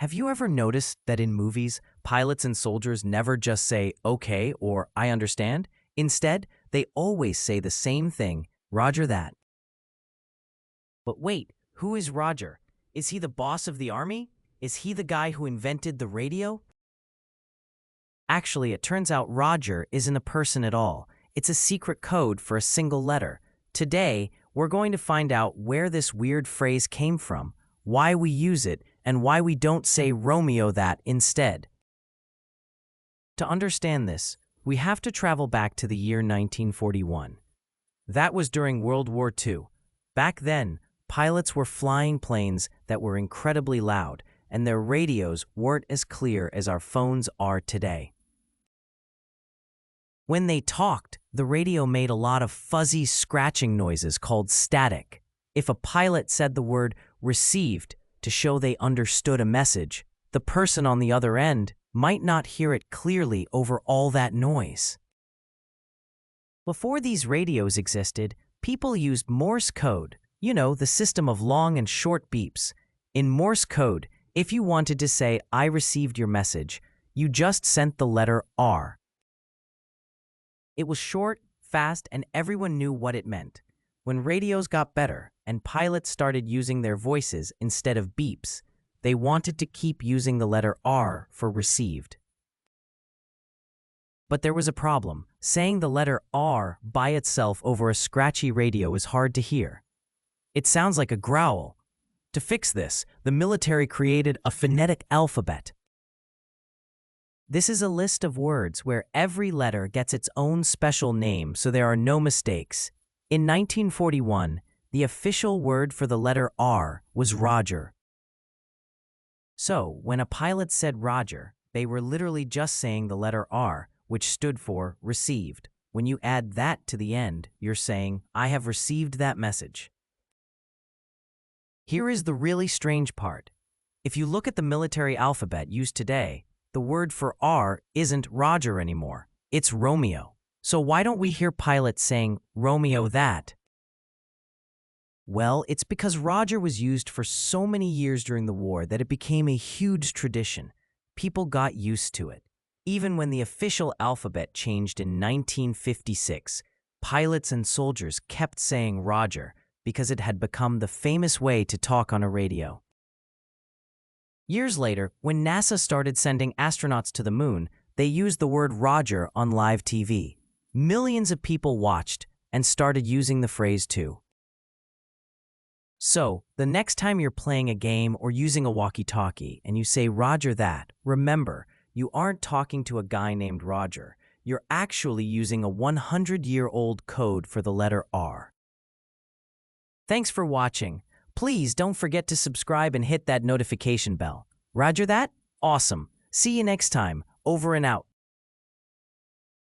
Have you ever noticed that in movies, pilots and soldiers never just say, okay, or I understand? Instead, they always say the same thing, Roger that. But wait, who is Roger? Is he the boss of the army? Is he the guy who invented the radio? Actually, it turns out Roger isn't a person at all. It's a secret code for a single letter. Today, we're going to find out where this weird phrase came from, why we use it, and why we don't say Romeo that instead. To understand this, we have to travel back to the year 1941. That was during World War II. Back then, pilots were flying planes that were incredibly loud, and their radios weren't as clear as our phones are today. When they talked, the radio made a lot of fuzzy scratching noises called static. If a pilot said the word received to show they understood a message, the person on the other end might not hear it clearly over all that noise. Before these radios existed, people used Morse code, the system of long and short beeps. In Morse code, if you wanted to say, I received your message, you just sent the letter R. It was short, fast, and everyone knew what it meant. When radios got better and pilots started using their voices instead of beeps, they wanted to keep using the letter R for received. But there was a problem. Saying the letter R by itself over a scratchy radio is hard to hear. It sounds like a growl. To fix this, the military created a phonetic alphabet. This is a list of words where every letter gets its own special name so there are no mistakes. In 1941, the official word for the letter R was Roger. So, when a pilot said Roger, they were literally just saying the letter R, which stood for received. When you add that to the end, you're saying, I have received that message. Here is the really strange part. If you look at the military alphabet used today, the word for R isn't Roger anymore. It's Romeo. So why don't we hear pilots saying, Romeo that? Well, it's because Roger was used for so many years during the war that it became a huge tradition. People got used to it. Even when the official alphabet changed in 1956, pilots and soldiers kept saying Roger because it had become the famous way to talk on a radio. Years later, when NASA started sending astronauts to the moon, they used the word Roger on live TV. Millions of people watched and started using the phrase too. So, the next time you're playing a game or using a walkie-talkie and you say Roger that, remember, you aren't talking to a guy named Roger. You're actually using a 100-year-old code for the letter R. Thanks for watching. Please don't forget to subscribe and hit that notification bell. Roger that? Awesome. See you next time. Over and out.